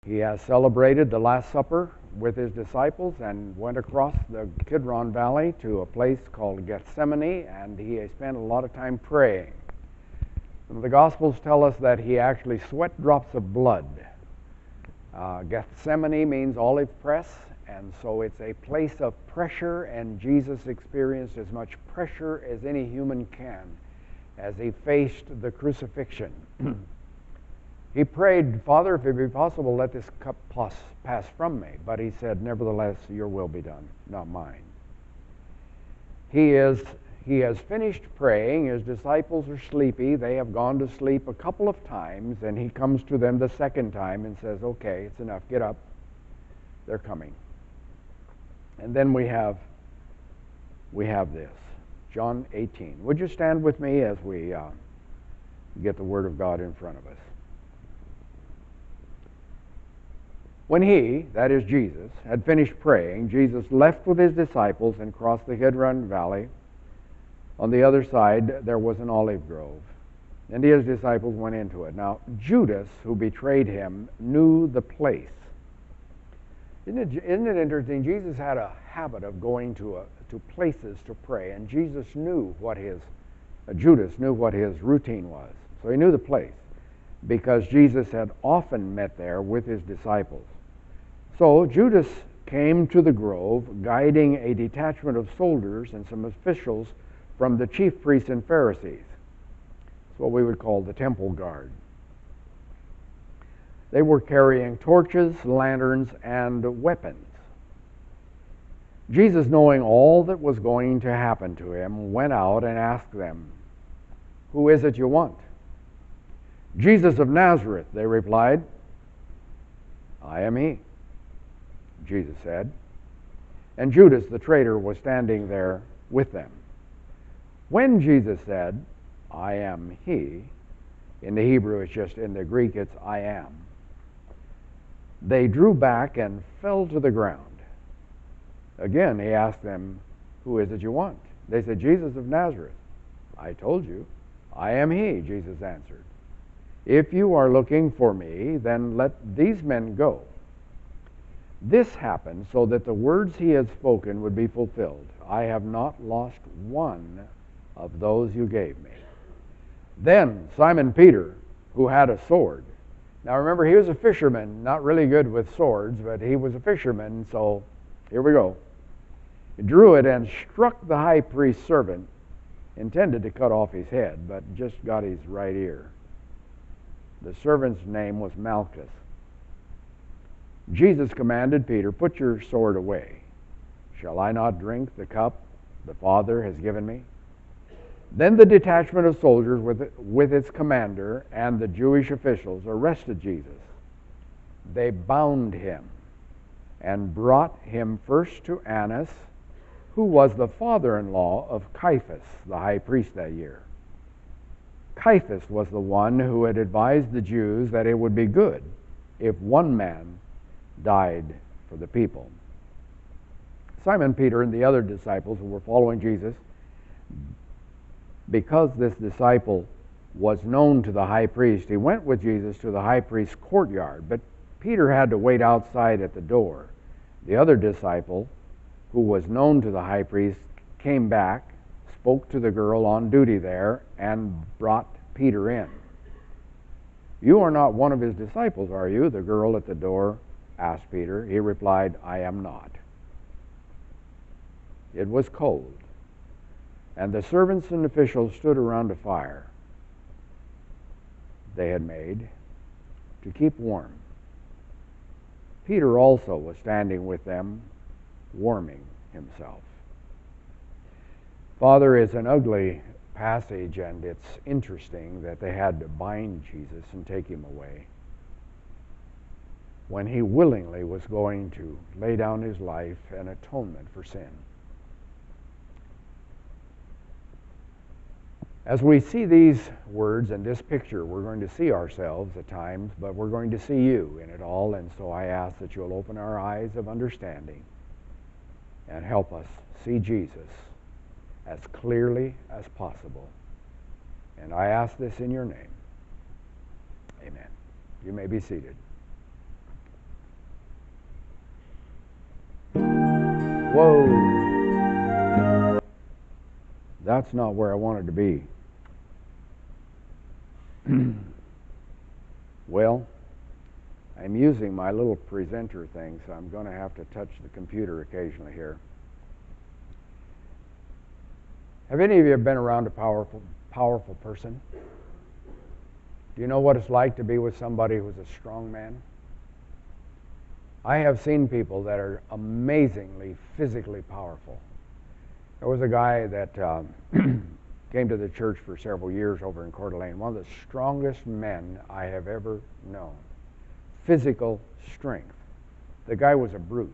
He has celebrated the Last Supper with his disciples and went across the Kidron Valley to a place called Gethsemane, and he spent a lot of time praying. Some of the Gospels tell us that he actually sweat drops of blood. Gethsemane means olive press, and so it's a place of pressure, and Jesus experienced as much pressure as any human can as he faced the crucifixion. He prayed, Father, if it be possible, let this cup pass from me. But he said, nevertheless, your will be done, not mine. He has finished praying. His disciples are sleepy. They have gone to sleep a couple of times, and he comes to them the second time and says, okay, it's enough, get up. They're coming. And then we have this, John 18. Would you stand with me as we get the Word of God in front of us? When he, that is Jesus, had finished praying, Jesus left with his disciples and crossed the Kidron Valley. On the other side, there was an olive grove, and his disciples went into it. Now, Judas, who betrayed him, knew the place. Isn't it interesting? Jesus had a habit of going to places to pray, and Judas knew what his routine was. So he knew the place, because Jesus had often met there with his disciples. So Judas came to the grove, guiding a detachment of soldiers and some officials from the chief priests and Pharisees. It's what we would call the temple guard. They were carrying torches, lanterns, and weapons. Jesus, knowing all that was going to happen to him, went out and asked them, "Who is it you want?" "Jesus of Nazareth," they replied. "I am he," Jesus said. And Judas the traitor was standing there with them. When Jesus said, "I am he," in the Hebrew it's just, in the Greek it's "I am," they drew back and fell to the ground. Again he asked them, "Who is it you want?" They said, "Jesus of Nazareth." "I told you, I am he," Jesus answered. "If you are looking for me, then let these men go." This happened so that the words he had spoken would be fulfilled. "I have not lost one of those you gave me." Then Simon Peter, who had a sword. Now remember, he was a fisherman, not really good with swords, but he was a fisherman, so here we go. He drew it and struck the high priest's servant, intended to cut off his head, but just got his right ear. The servant's name was Malchus. Jesus commanded Peter, "Put your sword away. Shall I not drink the cup the Father has given me?" Then the detachment of soldiers with its commander and the Jewish officials arrested Jesus. They bound him and brought him first to Annas, who was the father-in-law of Caiaphas, the high priest that year. Caiaphas was the one who had advised the Jews that it would be good if one man died for the people. Simon Peter and the other disciples who were following Jesus, because this disciple was known to the high priest, he went with Jesus to the high priest's courtyard, but Peter had to wait outside at the door. The other disciple, who was known to the high priest, came back, spoke to the girl on duty there, and brought Peter in. "You are not one of his disciples, are you?" the girl at the door asked Peter. He replied, "I am not." It was cold, and the servants and officials stood around a fire they had made to keep warm. Peter also was standing with them, warming himself. Father, it's an ugly passage, and it's interesting that they had to bind Jesus and take him away when he willingly was going to lay down his life in atonement for sin. As we see these words and this picture, we're going to see ourselves at times, but we're going to see you in it all, and so I ask that you'll open our eyes of understanding and help us see Jesus as clearly as possible. And I ask this in your name. Amen. You may be seated. Whoa. That's not where I wanted to be. Well, I'm using my little presenter thing, so I'm going to have to touch the computer occasionally here. Have any of you been around a powerful person? Do you know what it's like to be with somebody who's a strong man? I have seen people that are amazingly physically powerful. There was a guy that came to the church for several years over in Coeur d'Alene, one of the strongest men I have ever known. Physical strength. The guy was a brute.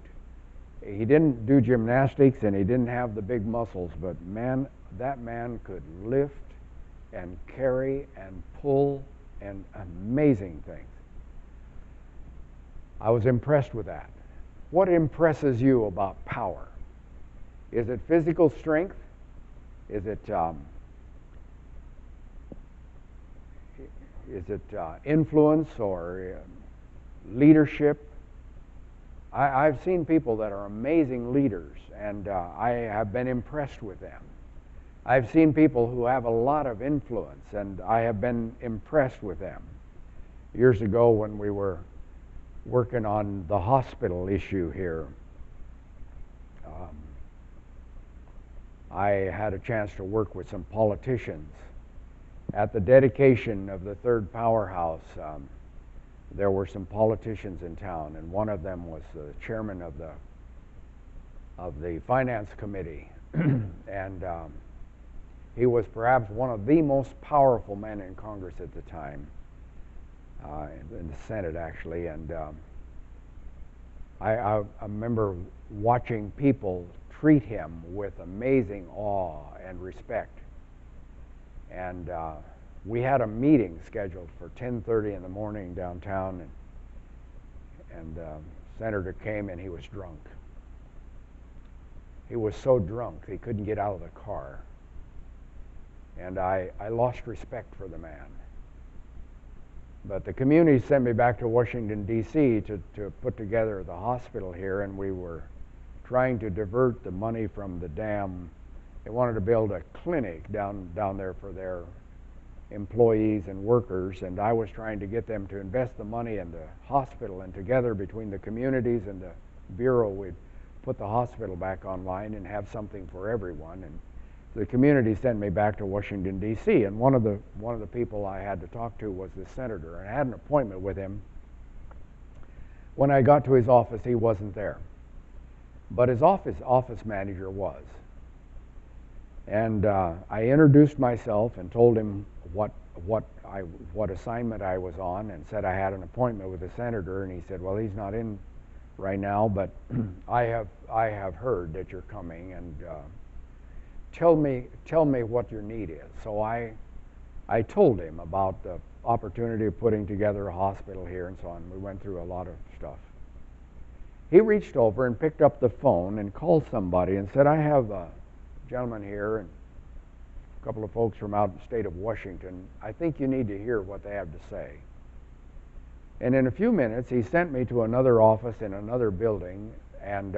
He didn't do gymnastics and he didn't have the big muscles, but man, that man could lift and carry and pull and amazing things. I was impressed with that. What impresses you about power? Is it physical strength? Is it influence or leadership? I've seen people that are amazing leaders, and I have been impressed with them. I've seen people who have a lot of influence, and I have been impressed with them. Years ago, when we were working on the hospital issue here, I had a chance to work with some politicians. At the dedication of the third powerhouse, there were some politicians in town, and one of them was the chairman of the finance committee, and he was perhaps one of the most powerful men in Congress at the time, in the Senate actually, and I remember watching people treat him with amazing awe and respect. And we had a meeting scheduled for 10:30 in the morning downtown, and Senator came and he was drunk. He was so drunk he couldn't get out of the car. And I lost respect for the man. But the community sent me back to Washington, D.C. to put together the hospital here, and we were trying to divert the money from the dam. They wanted to build a clinic down there for their employees and workers, and I was trying to get them to invest the money in the hospital, and together between the communities and the Bureau, we'd put the hospital back online and have something for everyone. And the community sent me back to Washington, D.C., and one of the people I had to talk to was the senator, and I had an appointment with him. When I got to his office, he wasn't there, but his office manager was. And I introduced myself and told him what assignment I was on, and said I had an appointment with the senator. And he said, "Well, he's not in right now, but I have heard that you're coming, and tell me what your need is." So I told him about the opportunity of putting together a hospital here and so on. We went through a lot of stuff. He reached over and picked up the phone and called somebody and said, "I have a gentleman here and a couple of folks from out in the state of Washington. I think you need to hear what they have to say." And in a few minutes, he sent me to another office in another building, and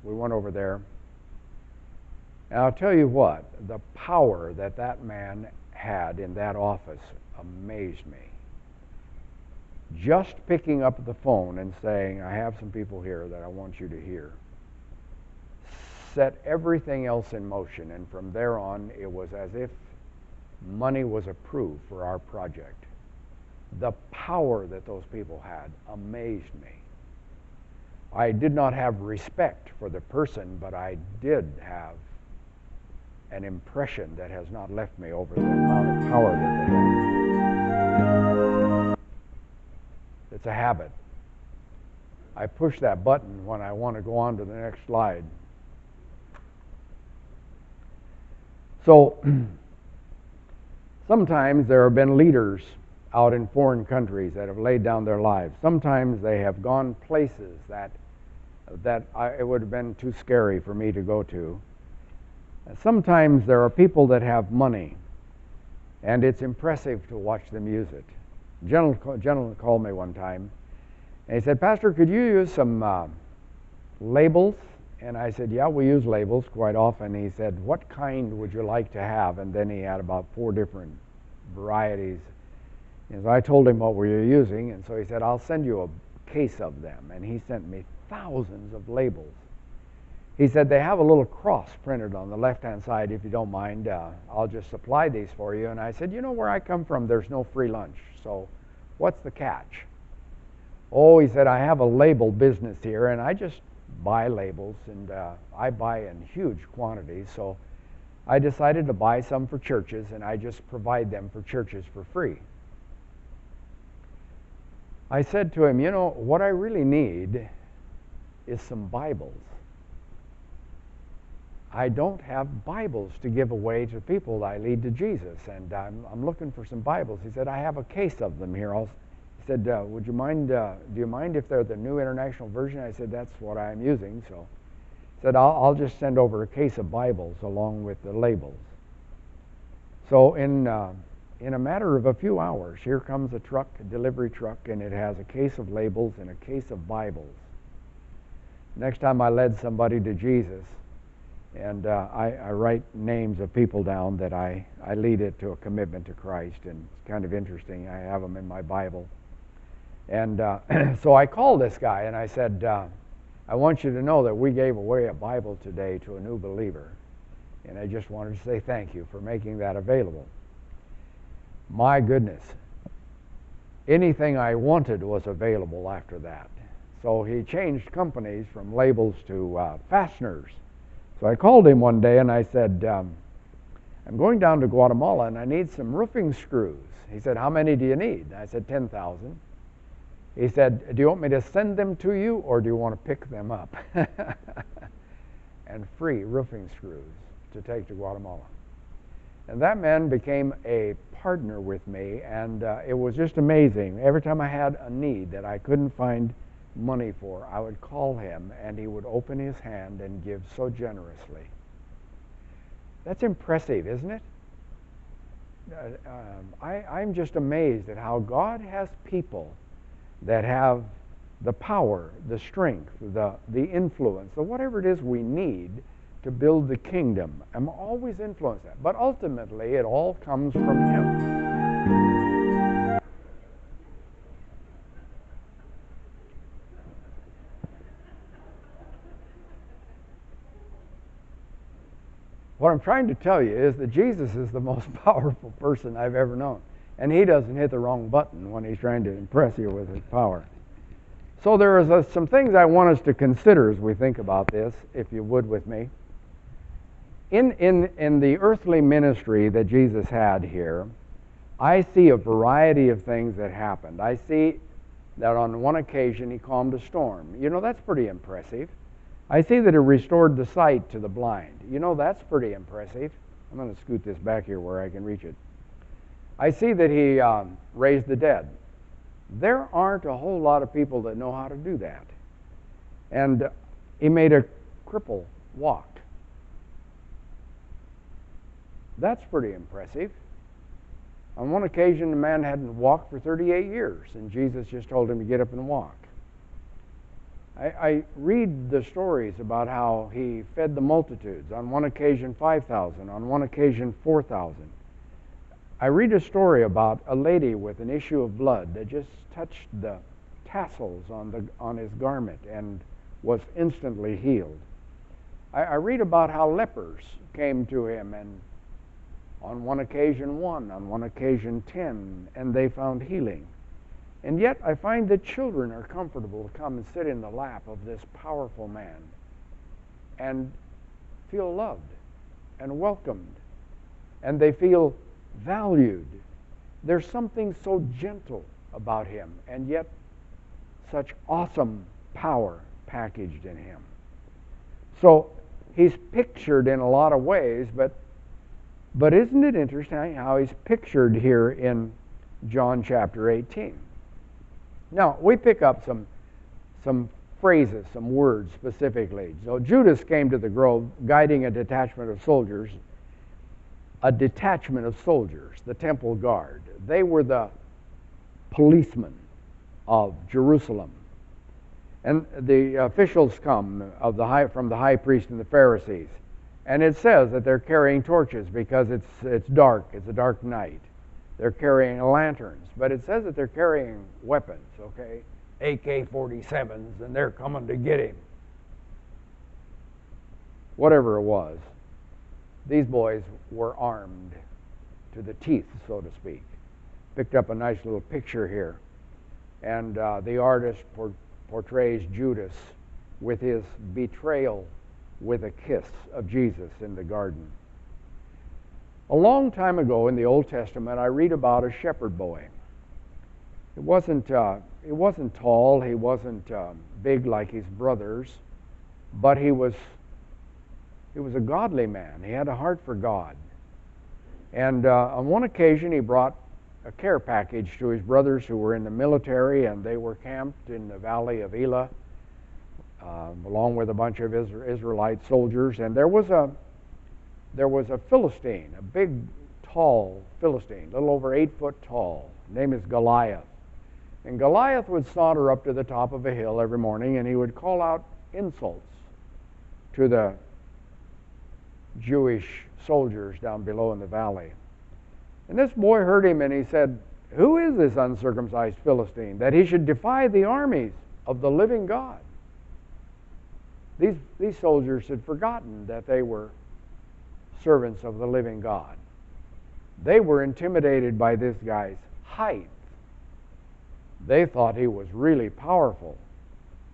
we went over there. And I'll tell you what, the power that man had in that office amazed me. Just picking up the phone and saying, "I have some people here that I want you to hear," set everything else in motion, and from there on, it was as if money was approved for our project. The power that those people had amazed me. I did not have respect for the person, but I did have an impression that has not left me over the amount of power that they had. It's a habit. I push that button when I want to go on to the next slide. So sometimes there have been leaders out in foreign countries that have laid down their lives. Sometimes they have gone places that it would have been too scary for me to go to. And sometimes there are people that have money, and it's impressive to watch them use it. A gentleman called me one time, and he said, "Pastor, could you use some labels And I said, yeah, we use labels quite often. He said, what kind would you like to have? And then he had about 4 different varieties. And so I told him what we were using, and so he said, I'll send you a case of them. And he sent me thousands of labels. He said, they have a little cross printed on the left-hand side. If you don't mind, I'll just supply these for you. And I said, you know, where I come from, there's no free lunch. So what's the catch? Oh, he said, I have a label business here, and I just buy labels, and I buy in huge quantities. So I decided to buy some for churches, and I just provide them for churches for free. I said to him, you know, what I really need is some Bibles. I don't have Bibles to give away to people that I lead to Jesus, and I'm looking for some Bibles. He said, I have a case of them here. He said, would you mind, do you mind if they're the New International Version? I said, that's what I'm using. So he said, I'll just send over a case of Bibles along with the labels. So in a matter of a few hours, here comes a truck, a delivery truck, and it has a case of labels and a case of Bibles. Next time I led somebody to Jesus, and I write names of people down that I lead it to a commitment to Christ, and it's kind of interesting. I have them in my Bible. And so I called this guy, and I said, I want you to know that we gave away a Bible today to a new believer, and I just wanted to say thank you for making that available. My goodness, anything I wanted was available after that. So he changed companies from labels to fasteners. So I called him one day and I said, I'm going down to Guatemala and I need some roofing screws. He said, how many do you need? I said, 10,000. He said, do you want me to send them to you or do you want to pick them up? And free roofing screws to take to Guatemala. And that man became a partner with me, and it was just amazing. Every time I had a need that I couldn't find money for, I would call him, and he would open his hand and give so generously. That's impressive, isn't it? I'm just amazed at how God has people that have the power, the strength, the influence, the whatever it is we need to build the kingdom. I'm always influenced that. But ultimately, it all comes from Him. What I'm trying to tell you is that Jesus is the most powerful person I've ever known. And He doesn't hit the wrong button when He's trying to impress you with His power. So there is some things I want us to consider as we think about this, if you would with me. In the earthly ministry that Jesus had here, I see a variety of things that happened. I see that on one occasion He calmed a storm. You know, that's pretty impressive. I see that He restored the sight to the blind. You know, that's pretty impressive. I'm going to scoot this back here where I can reach it. I see that He raised the dead. There aren't a whole lot of people that know how to do that. And He made a cripple walk. That's pretty impressive. On one occasion, the man hadn't walked for 38 years, and Jesus just told him to get up and walk. I read the stories about how He fed the multitudes. On one occasion, 5,000. On one occasion, 4,000. I read a story about a lady with an issue of blood that just touched the tassels on his garment and was instantly healed. I read about how lepers came to Him, and on one occasion 1, on one occasion 10, and they found healing. And yet I find that children are comfortable to come and sit in the lap of this powerful man and feel loved and welcomed, and they feel valued. There's something so gentle about Him, and yet such awesome power packaged in Him. So He's pictured in a lot of ways, but isn't it interesting how He's pictured here in John chapter 18? Now, we pick up some phrases, some words specifically. So Judas came to the grove guiding a detachment of soldiers. A detachment of soldiers, the temple guard. They were the policemen of Jerusalem. And the officials come from the high priest and the Pharisees. And it says that they're carrying torches because it's dark. It's a dark night. They're carrying lanterns. But it says that they're carrying weapons, okay? AK-47s, and they're coming to get him. Whatever it was, these boys were armed to the teeth, so to speak. Picked up a nice little picture here. And the artist portrays Judas with his betrayal with a kiss of Jesus in the garden. A long time ago in the Old Testament, I read about a shepherd boy. He wasn't tall, he wasn't big like his brothers, but he was a godly man. He had a heart for God. And on one occasion, he brought a care package to his brothers who were in the military, and they were camped in the valley of Elah, along with a bunch of Israelite soldiers. And there was a Philistine, a big, tall Philistine, a little over 8 foot tall. His name is Goliath. And Goliath would saunter up to the top of a hill every morning, and he would call out insults to the Jewish soldiers down below in the valley. And this boy heard him, and he said, "Who is this uncircumcised Philistine, that he should defy the armies of the living God?" These soldiers had forgotten that they were servants of the living God. They were intimidated by this guy's height. They thought he was really powerful.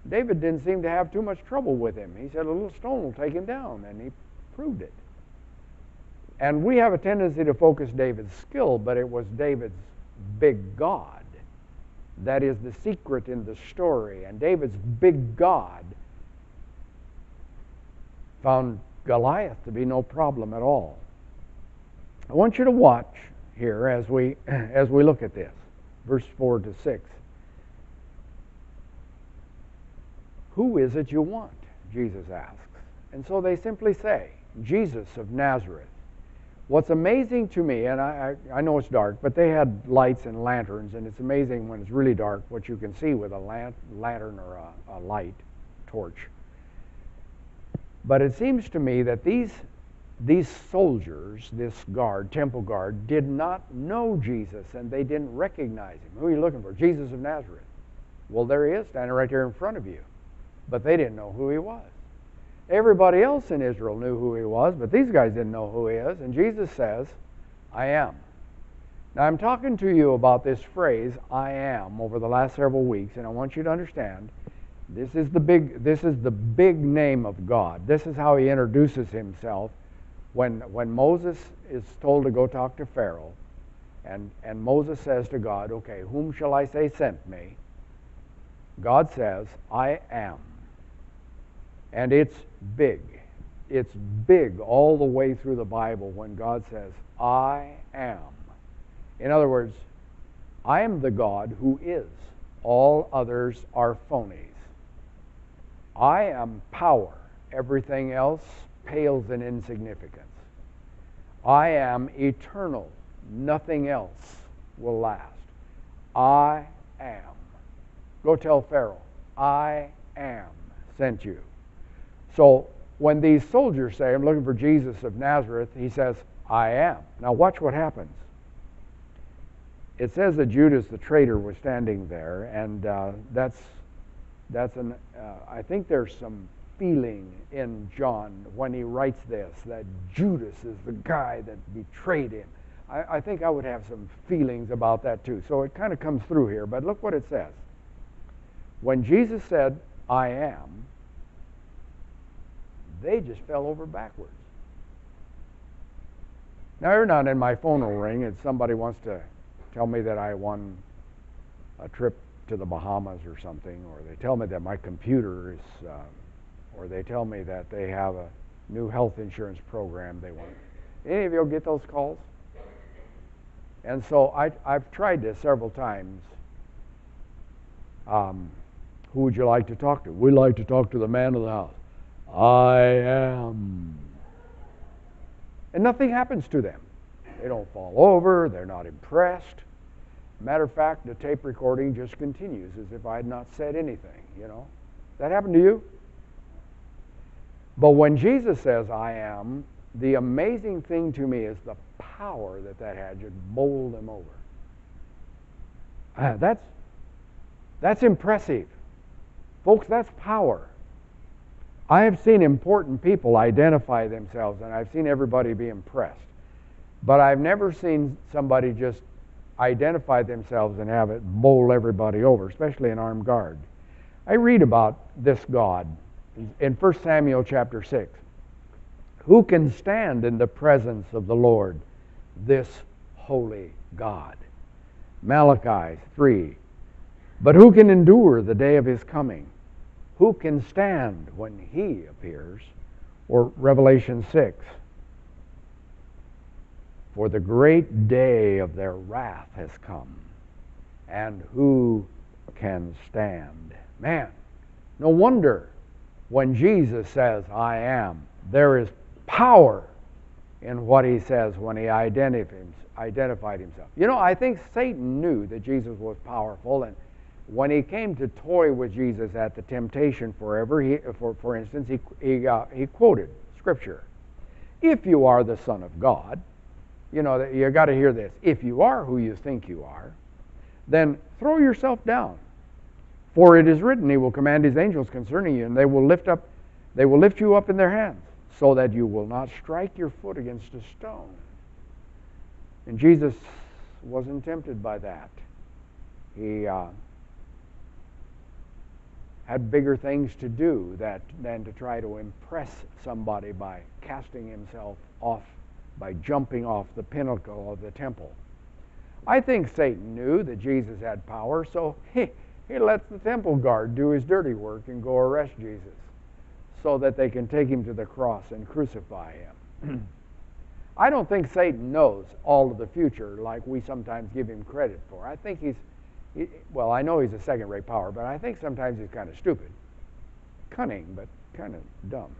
David didn't seem to have too much trouble with him. He said, "A little stone will take him down," and he proved it. And we have a tendency to focus David's skill, but it was David's big God that is the secret in the story. And David's big God found Goliath to be no problem at all. I want you to watch here as we look at this, verse 4 to 6. "Who is it you want?" Jesus asks. And so they simply say, "Jesus of Nazareth." What's amazing to me, and I know it's dark, but they had lights and lanterns, and it's amazing when it's really dark what you can see with a lantern or a light torch. But it seems to me that these soldiers, this guard, temple guard, did not know Jesus, and they didn't recognize him. Who are you looking for? Jesus of Nazareth. Well, there he is, standing right there in front of you. But they didn't know who he was. Everybody else in Israel knew who he was, but these guys didn't know who he is. And Jesus says, "I am." Now, I'm talking to you about this phrase, "I am," over the last several weeks, and I want you to understand, this is the big name of God. This is how he introduces himself when Moses is told to go talk to Pharaoh, and Moses says to God, "Okay, whom shall I say sent me?" God says, "I am." And it's big. It's big all the way through the Bible when God says, "I am." In other words, I am the God who is. All others are phonies. I am power. Everything else pales in insignificance. I am eternal. Nothing else will last. I am. Go tell Pharaoh, "I am sent you." So when these soldiers say, "I'm looking for Jesus of Nazareth," he says, "I am." Now watch what happens. It says that Judas the traitor was standing there, and I think there's some feeling in John when he writes this, that Judas is the guy that betrayed him. I think I would have some feelings about that too. So it kind of comes through here, but look what it says. When Jesus said, "I am," they just fell over backwards. Now, every now and then my phone will ring and somebody wants to tell me that I won a trip to the Bahamas or something, or they tell me that my computer is, or they tell me that they have a new health insurance program they want. Any of you get those calls? And so I've tried this several times. Who would you like to talk to? We'd like to talk to the man of the house. I am. And nothing happens to them. They don't fall over. They're not impressed. Matter of fact, the tape recording just continues as if I had not said anything, you know. That happened to you? But when Jesus says, I am, the amazing thing to me is the power that had just bowled them over. That's impressive. Folks, that's power. I have seen important people identify themselves, and I've seen everybody be impressed. But I've never seen somebody just identify themselves and have it bowl everybody over, especially an armed guard. I read about this God in 1 Samuel chapter 6. Who can stand in the presence of the Lord, this holy God? Malachi 3. But who can endure the day of his coming? Who can stand when he appears? Or Revelation 6. For the great day of their wrath has come, and who can stand? Man, no wonder when Jesus says, I am, there is power in what he says when he identified himself. You know, I think Satan knew that Jesus was powerful, and when he came to toy with Jesus at the temptation for instance, he quoted Scripture. If you are the Son of God, you know, you got to hear this. If you are who you think you are, then throw yourself down. For it is written, he will command his angels concerning you, and they will lift you up in their hands, so that you will not strike your foot against a stone. And Jesus wasn't tempted by that. He had bigger things to do than to try to impress somebody by casting himself off, by jumping off the pinnacle of the temple. I think Satan knew that Jesus had power, so he lets the temple guard do his dirty work and go arrest Jesus so that they can take him to the cross and crucify him. I don't think Satan knows all of the future like we sometimes give him credit for. I think well, I know he's a second-rate power, but I think sometimes he's kind of stupid. Cunning, but kind of dumb.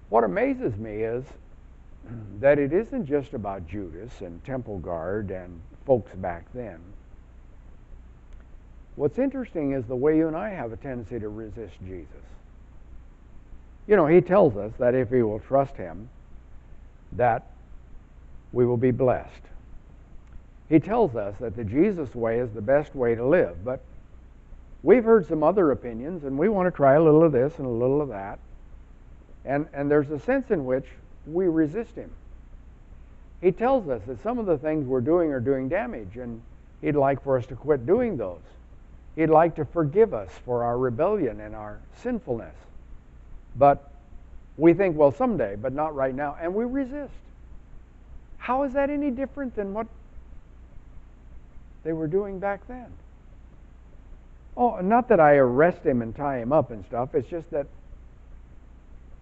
What amazes me is that it isn't just about Judas and temple guard and folks back then. What's interesting is the way you and I have a tendency to resist Jesus. You know, he tells us that if we will trust him, that we will be blessed. He tells us that the Jesus way is the best way to live, but we've heard some other opinions, and we want to try a little of this and a little of that. And there's a sense in which we resist him. He tells us that some of the things we're doing are doing damage, and he'd like for us to quit doing those. He'd like to forgive us for our rebellion and our sinfulness. But we think, well, someday, but not right now, and we resist. How is that any different than what they were doing back then? Oh, not that I arrest him and tie him up and stuff. It's just that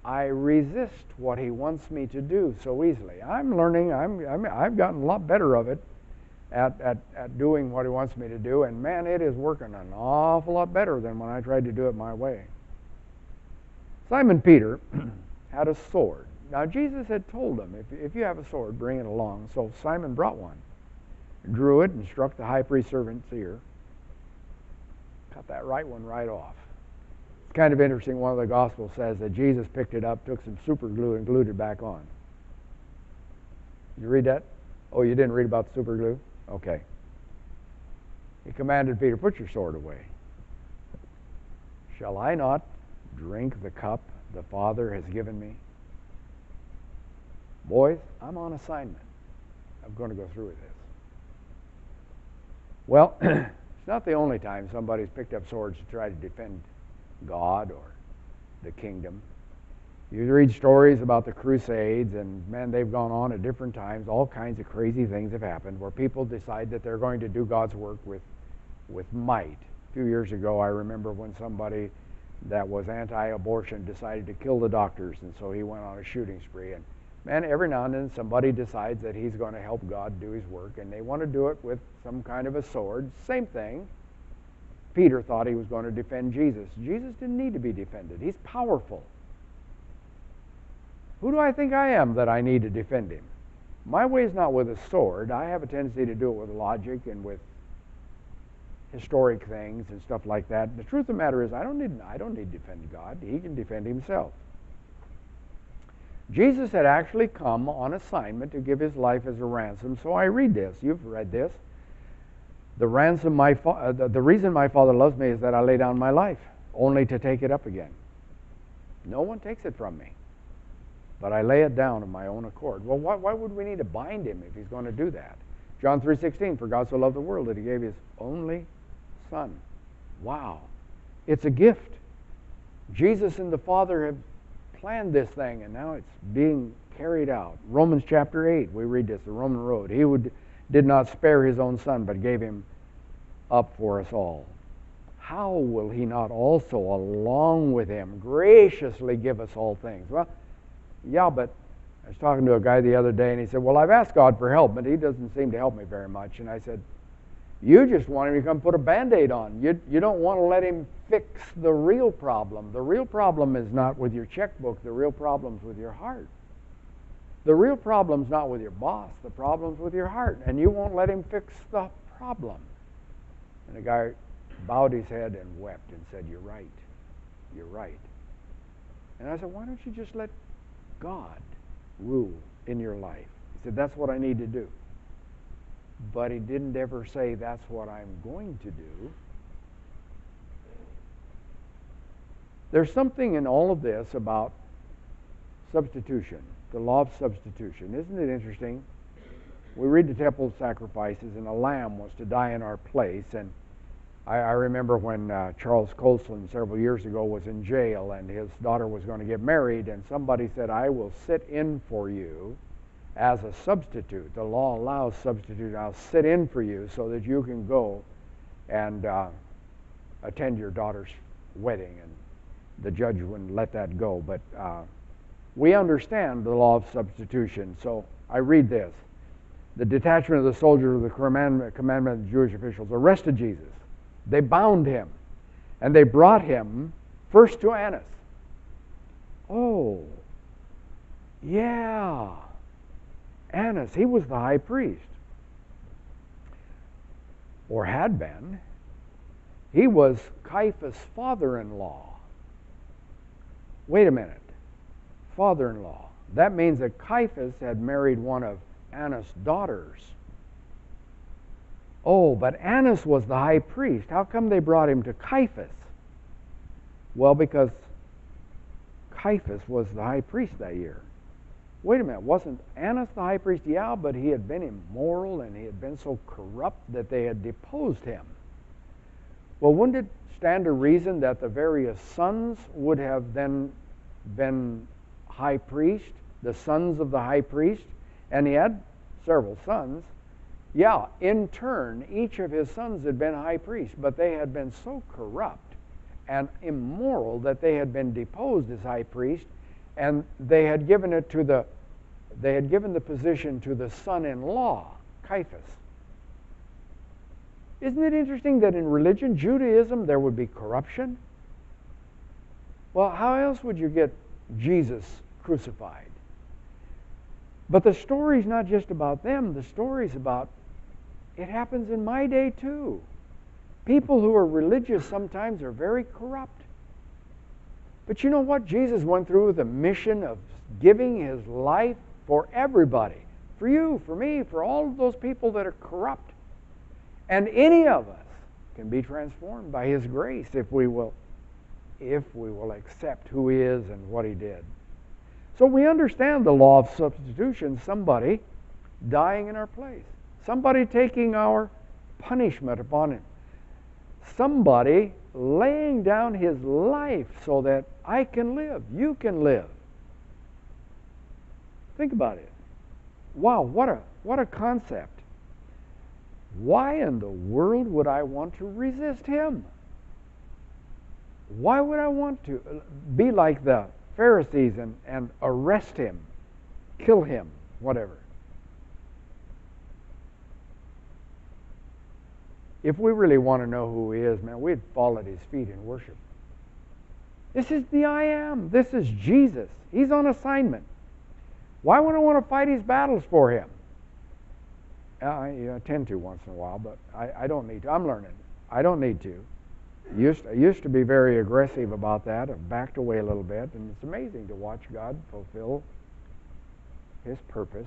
I resist what he wants me to do so easily. I'm learning. I've gotten a lot better of it at doing what he wants me to do, and man, it is working an awful lot better than when I tried to do it my way. Simon Peter had a sword. Now Jesus had told him, if you have a sword, bring it along. So Simon brought one, drew it, and struck the high priest servant's ear. Cut that right one right off. It's kind of interesting. One of the Gospels says that Jesus picked it up, took some super glue, and glued it back on. Did you read that? Oh, you didn't read about the super glue? Okay. He commanded Peter, put your sword away. Shall I not drink the cup the Father has given me? Boys, I'm on assignment. I'm going to go through with this. Well, it's not the only time somebody's picked up swords to try to defend God or the kingdom. You read stories about the Crusades, and man, they've gone on at different times. All kinds of crazy things have happened where people decide that they're going to do God's work with might. A few years ago, I remember when somebody that was anti-abortion decided to kill the doctors, and so he went on a shooting spree. And man, every now and then somebody decides that he's going to help God do his work, and they want to do it with some kind of a sword. Same thing. Peter thought he was going to defend Jesus. Jesus didn't need to be defended. He's powerful. Who do I think I am that I need to defend him? My way is not with a sword. I have a tendency to do it with logic and with historic things and stuff like that. The truth of the matter is, I don't need to defend God. He can defend himself. Jesus had actually come on assignment to give his life as a ransom. So I read this. You've read this. The reason my Father loves me is that I lay down my life, only to take it up again. No one takes it from me, but I lay it down of my own accord. Well, why would we need to bind him if he's going to do that? John 3:16, for God so loved the world that he gave his only Son. Wow. It's a gift. Jesus and the Father have planned this thing, and now it's being carried out. Romans chapter 8, we read this, the Roman road. He who did not spare his own Son, but gave him up for us all. How will he not also, along with him, graciously give us all things? Well, yeah, but I was talking to a guy the other day, and he said, well, I've asked God for help, but he doesn't seem to help me very much. And I said, you just want him to come put a Band-Aid on. You don't want to let him fix the real problem. The real problem is not with your checkbook. The real problem's with your heart. The real problem's not with your boss. The problem's with your heart. And you won't let him fix the problem. And the guy bowed his head and wept and said, you're right. You're right. And I said, why don't you just let God rule in your life? He said, that's what I need to do. But he didn't ever say, that's what I'm going to do. There's something in all of this about substitution, the law of substitution. Isn't it interesting? We read the temple sacrifices, and a lamb was to die in our place. And I remember when Charles Colson several years ago was in jail, and his daughter was going to get married, and somebody said, I will sit in for you as a substitute. The law allows substitute. I'll sit in for you so that you can go and attend your daughter's wedding. And the judge wouldn't let that go. But we understand the law of substitution. So I read this. The detachment of the soldiers of the commandment of the Jewish officials arrested Jesus. They bound him, and they brought him first to Annas. Oh, yeah. Annas, he was the high priest, or had been. He was Caiaphas' father-in-law. Wait a minute. Father-in-law. That means that Caiaphas had married one of Annas' daughters. Oh, but Annas was the high priest. How come they brought him to Caiaphas? Well, because Caiaphas was the high priest that year. Wait a minute, wasn't Annas the high priest? Yeah, but he had been immoral and he had been so corrupt that they had deposed him. Well, wouldn't it stand to reason that the various sons would have then been high priest, the sons of the high priest? And he had several sons. Yeah, in turn, each of his sons had been high priest, but they had been so corrupt and immoral that they had been deposed as high priest, and they had given the position to the son-in-law, Caiaphas. Isn't it interesting that in religion, Judaism, there would be corruption? Well, how else would you get Jesus crucified? But the story's not just about them. The story's about, it happens in my day too. People who are religious sometimes are very corrupt. But you know what? Jesus went through the mission of giving his life for everybody. For you, for me, for all of those people that are corrupt. And any of us can be transformed by his grace if we will accept who he is and what he did. So we understand the law of substitution, somebody dying in our place, somebody taking our punishment upon him, somebody laying down his life so that I can live, you can live. Think about it. Wow, what a concept. Why in the world would I want to resist him? Why would I want to be like the Pharisees and arrest him, kill him, whatever? If we really want to know who he is, man, we'd fall at his feet in worship. This is the I am. This is Jesus. He's on assignment. Why would I want to fight his battles for him? I tend to once in a while, but I don't need to. I'm learning. I don't need to. I used to be very aggressive about that. I've backed away a little bit, and it's amazing to watch God fulfill His purpose.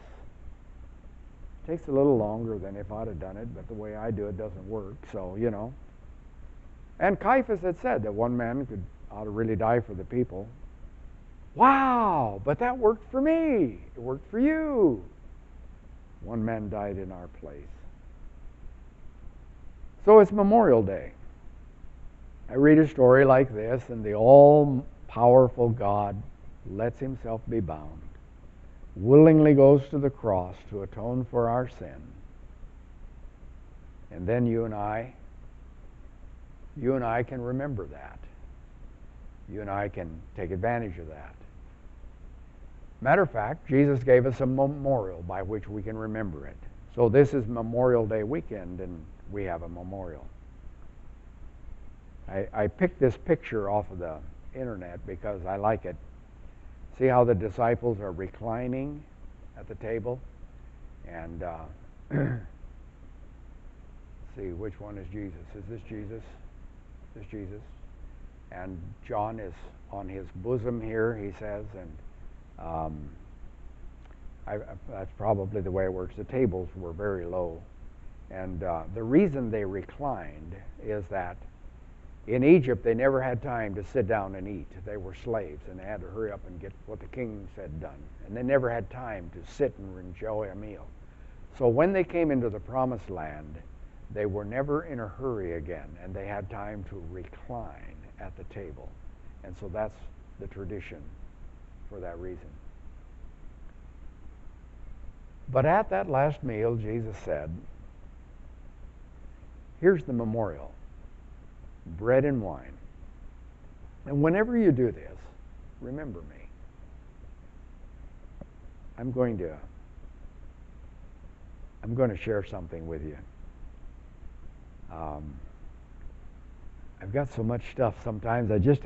It takes a little longer than if I'd have done it, but the way I do it doesn't work, so, you know. And Caiaphas had said that one man ought to really die for the people. Wow, but that worked for me. It worked for you. One man died in our place. So it's Memorial Day. I read a story like this, and the all-powerful God lets himself be bound, willingly goes to the cross to atone for our sin. And then you and I can remember that. You and I can take advantage of that. Matter of fact, Jesus gave us a memorial by which we can remember it. So this is Memorial Day weekend, and we have a memorial. I picked this picture off of the internet because I like it. See how the disciples are reclining at the table? And see, which one is Jesus? Is this Jesus? This Jesus? And John is on his bosom here, he says, and that's probably the way it works. The tables were very low. And the reason they reclined is that in Egypt, they never had time to sit down and eat. They were slaves, and they had to hurry up and get what the king said done. And they never had time to sit and enjoy a meal. So when they came into the promised land, they were never in a hurry again, and they had time to recline at the table. And so that's the tradition for that reason. But at that last meal, Jesus said, here's the memorial. Bread and wine. And whenever you do this, remember me. I'm going to share something with you. I've got so much stuff sometimes it just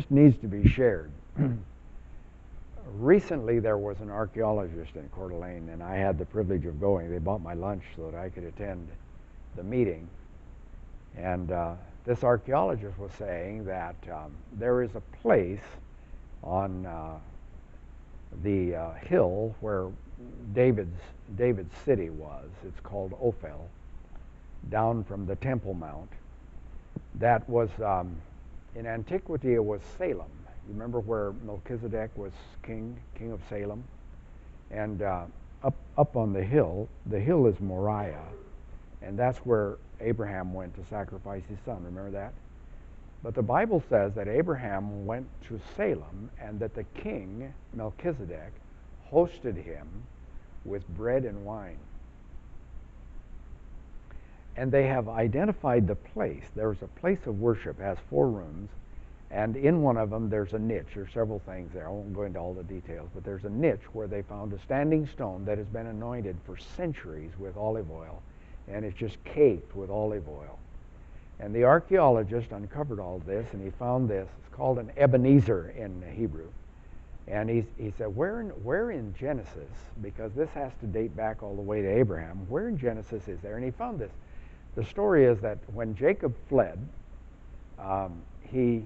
needs to be shared. Recently there was an archaeologist in Coeur d'Alene, and I had the privilege of going. They bought my lunch so that I could attend the meeting. And this archaeologist was saying that there is a place on the hill where David's city was. It's called Ophel, down from the Temple Mount. That was, in antiquity, it was Salem. You remember where Melchizedek was king of Salem? And up on the hill is Moriah, and that's where Abraham went to sacrifice his son. Remember that? But the Bible says that Abraham went to Salem and that the king, Melchizedek, hosted him with bread and wine. And they have identified the place. There's a place of worship, has 4 rooms, and in one of them there's a niche. There's several things there. I won't go into all the details, but there's a niche where they found a standing stone that has been anointed for centuries with olive oil, and it's just caked with olive oil. And the archaeologist uncovered all this, and he found this. It's called an Ebenezer in Hebrew. And he said, where in Genesis, because this has to date back all the way to Abraham, where in Genesis is there? And he found this. The story is that when Jacob fled, he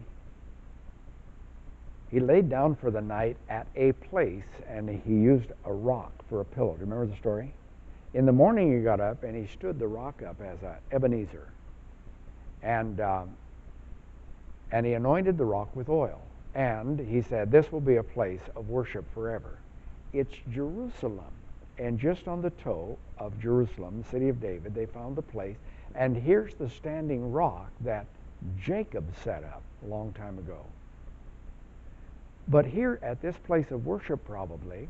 laid down for the night at a place, and he used a rock for a pillow. Do you remember the story? In the morning he got up and he stood the rock up as an Ebenezer. And he anointed the rock with oil. And he said, this will be a place of worship forever. It's Jerusalem. And just on the toe of Jerusalem, the city of David, they found the place. And here's the standing rock that Jacob set up a long time ago. But here at this place of worship probably,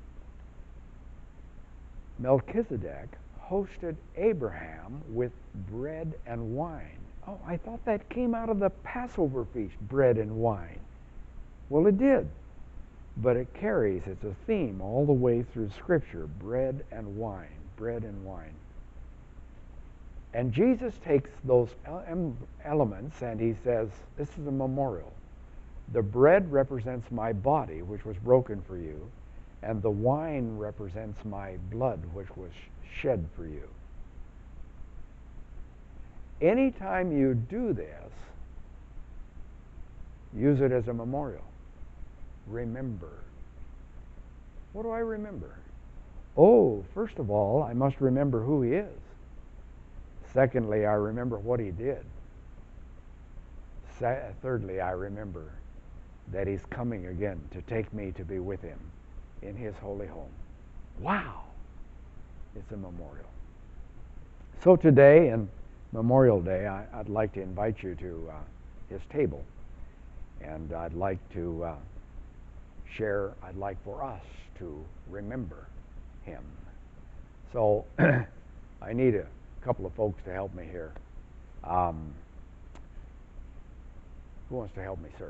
Melchizedek hosted Abraham with bread and wine. Oh, I thought that came out of the Passover feast, bread and wine. Well, it did. But it carries, it's a theme all the way through Scripture, bread and wine, bread and wine. And Jesus takes those elements and he says, this is a memorial. The bread represents my body, which was broken for you, and the wine represents my blood, which was shed for you. anytime you do this, use it as a memorial. Remember. What do I remember? Oh, first of all, I must remember who he is. Secondly, I remember what he did. Thirdly, I remember that he's coming again to take me to be with him in his holy home. Wow! It's a memorial. So today, and Memorial Day, I'd like to invite you to his table. And I'd like to share, I'd like for us to remember him. So I need a couple of folks to help me here. Who wants to help me, sir?